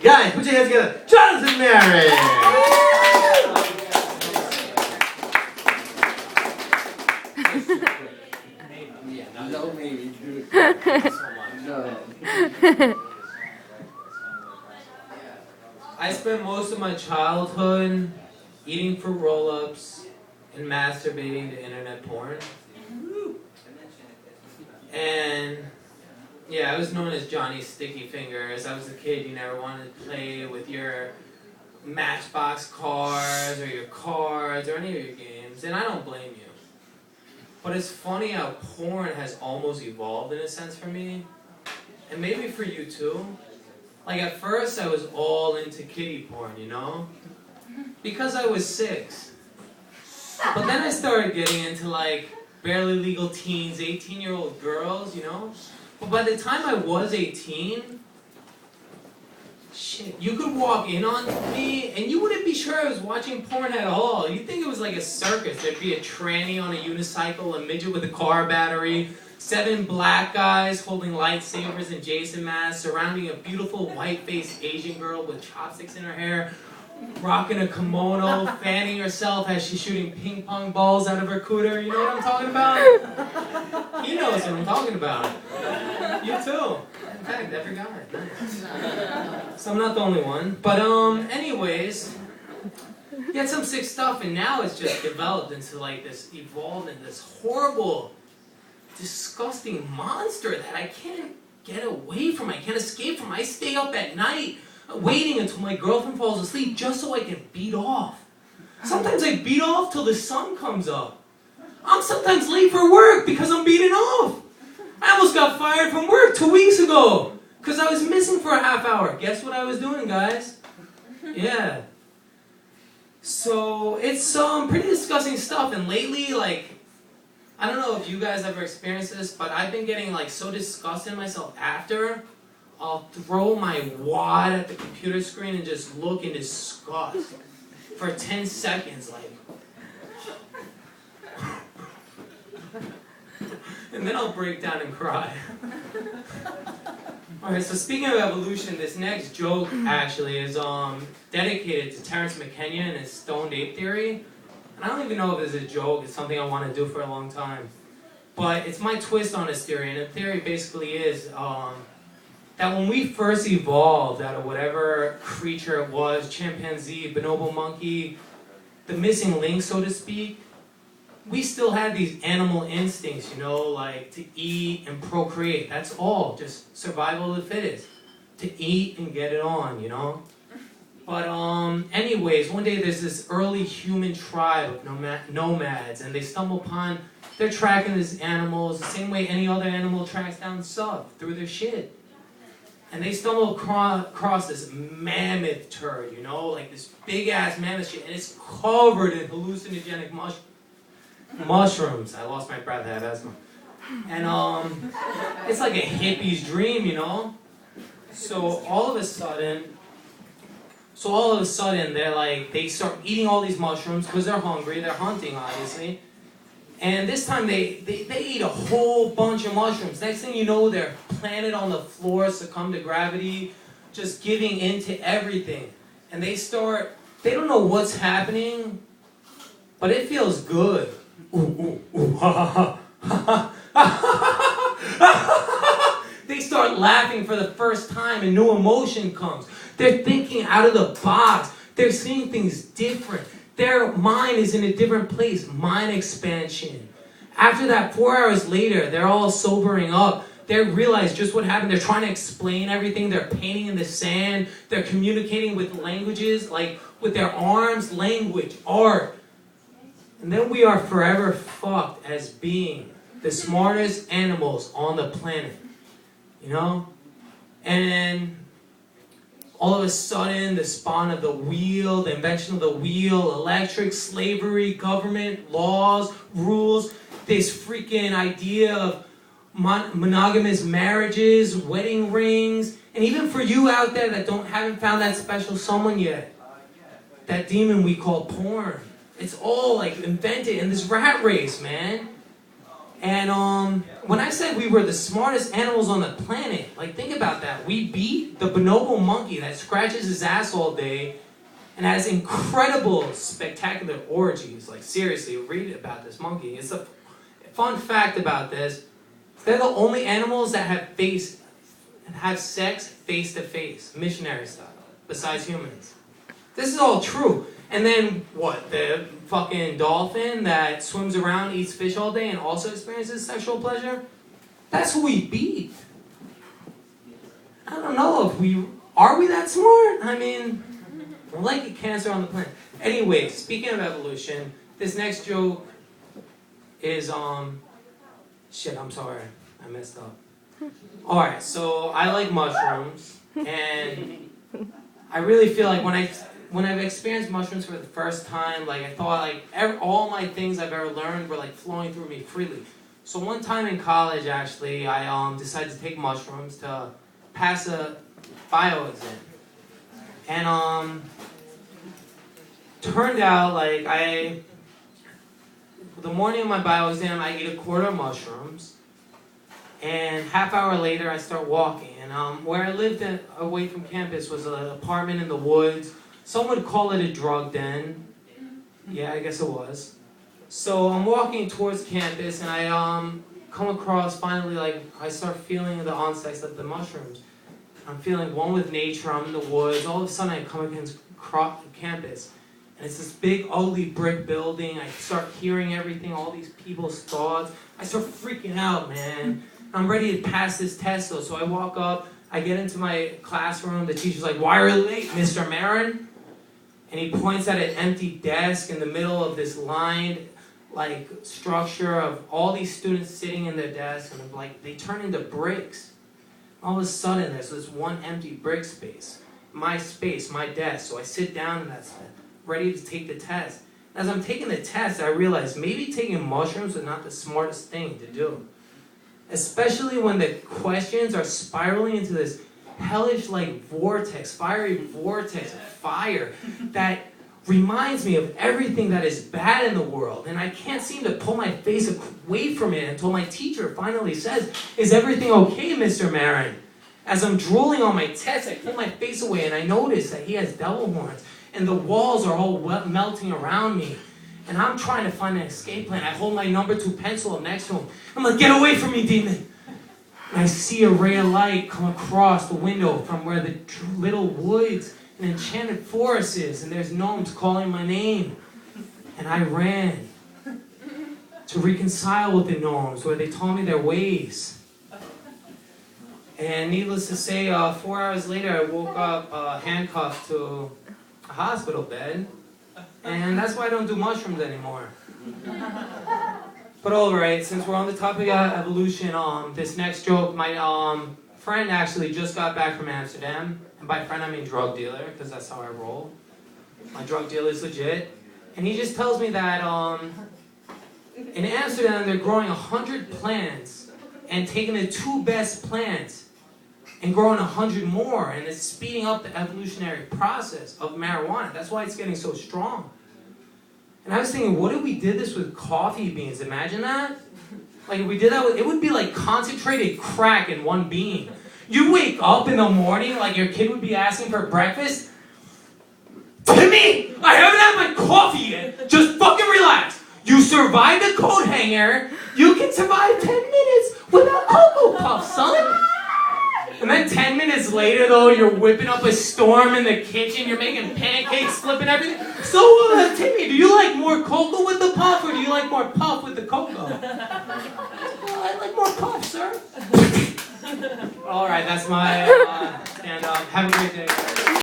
Guys, put your hands together. Jonathan Marin. No, maybe. No. I spent most of my childhood eating fruit roll-ups and masturbating to internet porn. And yeah, I was known as Johnny Sticky Fingers. I was the kid you never wanted to play with your Matchbox cars or your cards or any of your games, and I don't blame you. But it's funny how porn has almost evolved in a sense for me, and maybe for you too. Like at first I was all into kiddie porn, you know? Because I was 6. But then I started getting into like barely legal teens, 18-year-old girls, you know? But by the time I was 18, shit, you could walk in on me and you wouldn't be sure I was watching porn at all. You'd think it was like a circus. There'd be a tranny on a unicycle, a midget with a car battery, 7 black guys holding lightsabers and Jason masks, surrounding a beautiful white-faced Asian girl with chopsticks in her hair, rocking a kimono, fanning herself as she's shooting ping pong balls out of her cooter. You know what I'm talking about? He knows what I'm talking about. You too. In fact, every guy. Nice. So I'm not the only one. But anyways, you had some sick stuff, and now it's just developed into like this, evolved into this horrible, disgusting monster that I can't get away from. I can't escape from. I stay up at night waiting until my girlfriend falls asleep just so I can beat off. Sometimes I beat off till the sun comes up. I'm sometimes late for work because I'm beating off. I almost got fired from work 2 weeks ago because I was missing for a half hour. Guess what I was doing, guys? Yeah. So it's pretty disgusting stuff, and lately, like, I don't know if you guys ever experienced this, but I've been getting like so disgusted in myself after I'll throw my wad at the computer screen and just look in disgust for 10 seconds, like. And then I'll break down and cry. Alright, so speaking of evolution, this next joke actually is dedicated to Terrence McKenna and his stoned ape theory. And I don't even know if it's a joke, it's something I want to do for a long time. But it's my twist on this theory, and the theory basically is that when we first evolved out of whatever creature it was, chimpanzee, bonobo monkey, the missing link, so to speak, we still had these animal instincts, you know, like to eat and procreate. That's all, just survival of the fittest. To eat and get it on, you know? But anyways, one day there's this early human tribe of nomads, and they stumble upon, they're tracking these animals the same way any other animal tracks down stuff, through their shit. And they stumble across this mammoth turd, you know, like this big-ass mammoth shit, and it's covered in hallucinogenic mushrooms. I lost my breath, I have asthma. And it's like a hippie's dream, you know? So all of a sudden, they're like, they start eating all these mushrooms because they're hungry, they're hunting, obviously. And this time they eat a whole bunch of mushrooms. Next thing you know, they're planted on the floor, succumb to gravity, just giving in to everything. And they don't know what's happening, but it feels good. Ooh, ooh, ooh, ha, ha, ha. They start laughing for the first time and new emotion comes. They're thinking out of the box. They're seeing things different. Their mind is in a different place. Mind expansion. After that, 4 hours later, they're all sobering up. They realize just what happened. They're trying to explain everything. They're painting in the sand. They're communicating with languages, like with their arms, language, art. And then we are forever fucked as being the smartest animals on the planet. You know? And all of a sudden, the spawn of the wheel, the invention of the wheel, electric, slavery, government, laws, rules, this freaking idea of monogamous marriages, wedding rings, and even for you out there that haven't found that special someone yet, that demon we call porn. It's all like invented in this rat race, man. And when I said we were the smartest animals on the planet, like think about that. We beat the bonobo monkey that scratches his ass all day and has incredible, spectacular orgies. Like seriously, read about this monkey. It's a fun fact about this. They're the only animals that have sex face to face, missionary style, besides humans. This is all true. And then what? The fucking dolphin that swims around, eats fish all day, and also experiences sexual pleasure? That's who we beat. I don't know if are we that smart? I mean, we're like a cancer on the planet. Anyway, speaking of evolution, this next joke is shit, I'm sorry. I messed up. Alright, so I like mushrooms, and I really feel like when I've experienced mushrooms for the first time, like I thought like all my things I've ever learned were like flowing through me freely. So one time in college, actually, I decided to take mushrooms to pass a bio exam. And turned out like the morning of my bio exam, I ate a quarter of mushrooms. And half hour later, I start walking. And where I lived away from campus was an apartment in the woods. Some would call it a drug den. Yeah, I guess it was. So I'm walking towards campus, and I come across finally, like, I start feeling the onsets of the mushrooms. I'm feeling one with nature. I'm in the woods. All of a sudden, I come against campus. And it's this big, ugly brick building. I start hearing everything, all these people's thoughts. I start freaking out, man. I'm ready to pass this test, though. So I walk up, I get into my classroom. The teacher's like, "Why are you late, Mr. Marin?" And he points at an empty desk in the middle of this lined, like, structure of all these students sitting in their desks. And, like, they turn into bricks. All of a sudden, there's this one empty brick space. My space, my desk. So I sit down in that spot, ready to take the test. As I'm taking the test, I realize maybe taking mushrooms is not the smartest thing to do. Especially when the questions are spiraling into this hellish like vortex, fiery vortex of fire that reminds me of everything that is bad in the world. And I can't seem to pull my face away from it until my teacher finally says, "Is everything okay, Mr. Marin?" As I'm drooling on my test, I pull my face away and I notice that he has devil horns. And the walls are all melting around me. And I'm trying to find an escape plan. I hold my number 2 pencil up next to him. I'm like, "Get away from me, demon." And I see a ray of light come across the window from where the little woods and enchanted forest is. And there's gnomes calling my name. And I ran to reconcile with the gnomes where they taught me their ways. And needless to say, 4 hours later, I woke up handcuffed to a hospital bed. And that's why I don't do mushrooms anymore. But alright, since we're on the topic of evolution, this next joke, my friend actually just got back from Amsterdam. And by friend, I mean drug dealer, because that's how I roll. My drug dealer is legit. And he just tells me that in Amsterdam, they're growing 100 plants and taking the 2 best plants and growing 100 more, and it's speeding up the evolutionary process of marijuana. That's why it's getting so strong. And I was thinking, what if we did this with coffee beans? Imagine that. Like if we did that it would be like concentrated crack in one bean. You wake up in the morning like your kid would be asking for breakfast. "Timmy, I haven't had my coffee yet. Just fucking relax. You survived a coat hanger. You can survive 10 minutes without Cocoa Puffs, son." And then 10 minutes later, though, you're whipping up a storm in the kitchen. You're making pancakes, flipping everything. "So, Timmy, do you like more cocoa with the puff, or do you like more puff with the cocoa?" "I like more puff, sir." All right, that's my stand-up. Have a great day.